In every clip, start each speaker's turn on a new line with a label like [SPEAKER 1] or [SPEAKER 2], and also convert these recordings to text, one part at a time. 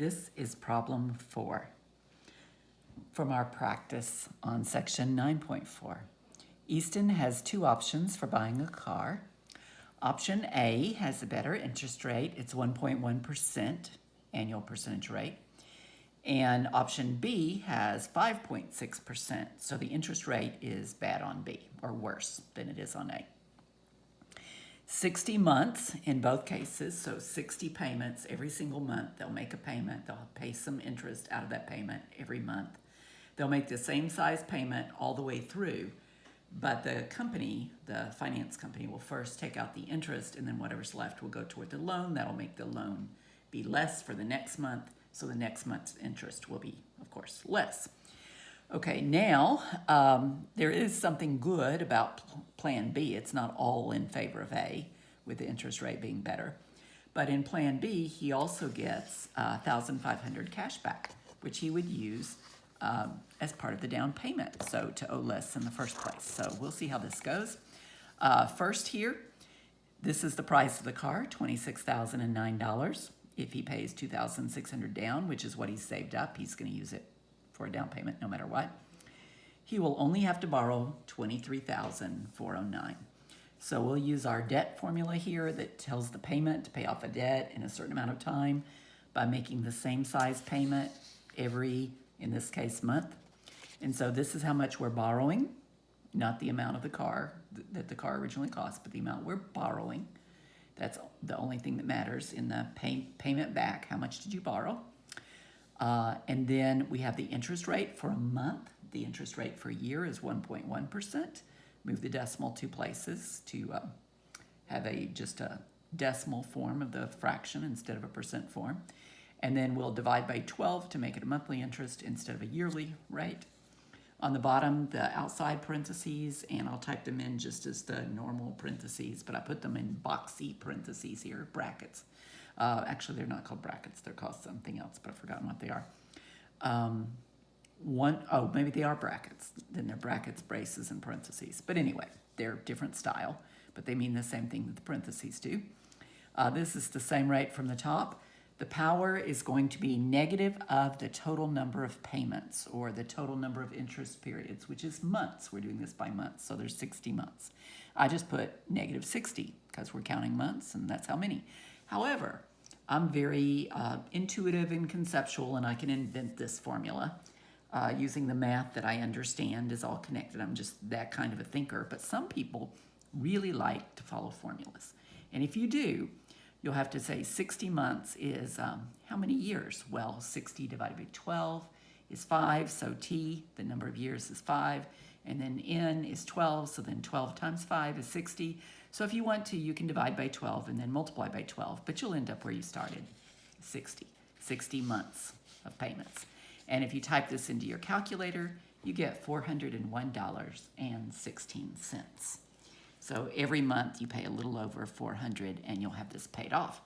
[SPEAKER 1] This is problem 4 from our practice on section 9.4. Easton has two options for buying a car. Option A has a better interest rate. It's 1.1% annual percentage rate. And option B has 5.6%. So the interest rate is bad on B, or worse than it is on A. 60 months in both cases, so 60 payments every single month. They'll make a payment. They'll pay some interest out of that payment every month. They'll make the same size payment all the way through, but the company, the finance company, will first take out the interest, and then whatever's left will go toward the loan. That'll make the loan be less for the next month, so the next month's interest will be, of course, less. Okay, now there is something good about Plan B. It's not all in favor of A, with the interest rate being better. But in Plan B, he also gets $1,500 cash back, which he would use as part of the down payment, so to owe less in the first place. So we'll see how this goes. First here, this is the price of the car, $26,009. If he pays $2,600 down, which is what he's saved up, he's going to use it for a down payment no matter what. He will only have to borrow $23,409. So we'll use our debt formula here that tells the payment to pay off a debt in a certain amount of time by making the same size payment every, in this case, month. And so this is how much we're borrowing, not the amount of the car that the car originally cost, but the amount we're borrowing. That's the only thing that matters in the payment back. How much did you borrow? And then we have the interest rate for a month. The interest rate for a year is 1.1%. Move the decimal 2 places to have just a decimal form of the fraction instead of a percent form. And then we'll divide by 12 to make it a monthly interest instead of a yearly rate. On the bottom, the outside parentheses, and I'll type them in just as the normal parentheses, but I put them in boxy parentheses here, brackets. Actually, they're not called brackets. They're called something else, but I've forgotten what they are. Maybe they are brackets. Then they're brackets, braces, and parentheses. But anyway, they're different style, but they mean the same thing that the parentheses do. This is the same rate from the top. The power is going to be negative of the total number of payments, or the total number of interest periods, which is months. We're doing this by months, so there's 60 months. I just put negative 60 because we're counting months, and that's how many. However, I'm very intuitive and conceptual, and I can invent this formula using the math that I understand is all connected. I'm just that kind of a thinker. But some people really like to follow formulas. And if you do, you'll have to say 60 months is how many years? Well, 60 divided by 12 is 5, so T, the number of years, is 5. And then N is 12, so then 12 times 5 is 60. So if you want to, you can divide by 12 and then multiply by 12, but you'll end up where you started, 60 months of payments. And if you type this into your calculator, you get $401.16. So every month you pay a little over $400 and you'll have this paid off.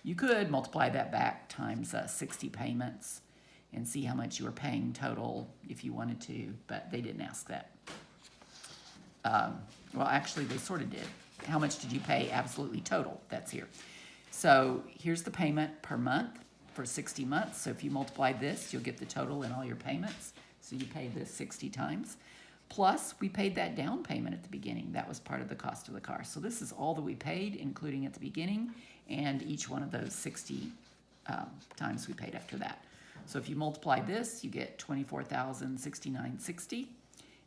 [SPEAKER 1] You could multiply that back times 60 payments and see how much you were paying total if you wanted to, but they didn't ask that. Well, actually, they sort of did. How much did you pay absolutely total? That's here. So here's the payment per month for 60 months. So if you multiply this, you'll get the total in all your payments. So you paid this 60 times. Plus, we paid that down payment at the beginning. That was part of the cost of the car. So this is all that we paid, including at the beginning, and each one of those 60 times we paid after that. So if you multiply this, you get $24,069.60,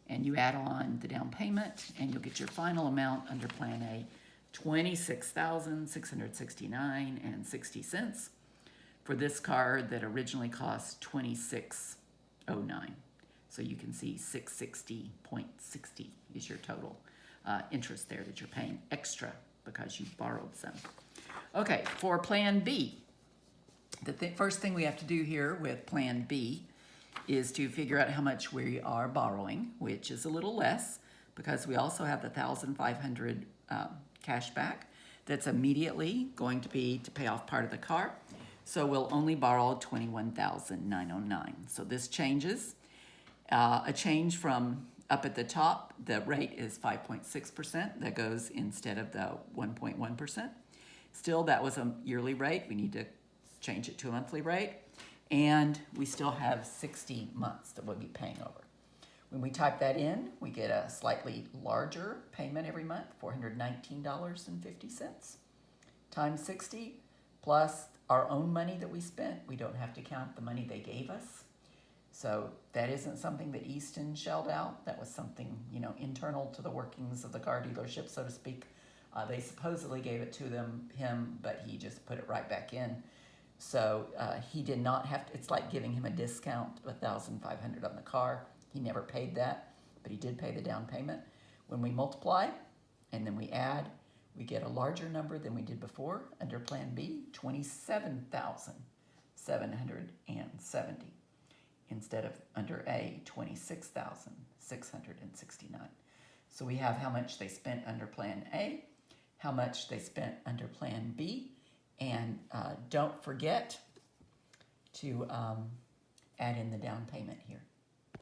[SPEAKER 1] and you add on the down payment, and you'll get your final amount under Plan A, $26,669.60 for this car that originally cost $26,009. So you can see 660.60 is your total interest there that you're paying extra because you borrowed some. Okay, for Plan B, the first thing we have to do here with Plan B is to figure out how much we are borrowing, which is a little less because we also have the $1,500 cash back that's immediately going to be to pay off part of the car. So we'll only borrow $21,909. So this changes. A change from up at the top, the rate is 5.6%. That goes instead of the 1.1%. Still, that was a yearly rate. We need to change it to a monthly rate. And we still have 60 months that we'll be paying over. When we type that in, we get a slightly larger payment every month, $419.50 times 60, plus our own money that we spent. We don't have to count the money they gave us. So that isn't something that Easton shelled out. That was something, internal to the workings of the car dealership, so to speak. They supposedly gave it to him, but he just put it right back in. So he did not have to, it's like giving him a discount of $1,500 on the car. He never paid that, but he did pay the down payment. When we multiply and then we add, we get a larger number than we did before under Plan B, $27,770, instead of under A, $26,669. So we have how much they spent under Plan A, how much they spent under Plan B, and don't forget to add in the down payment here.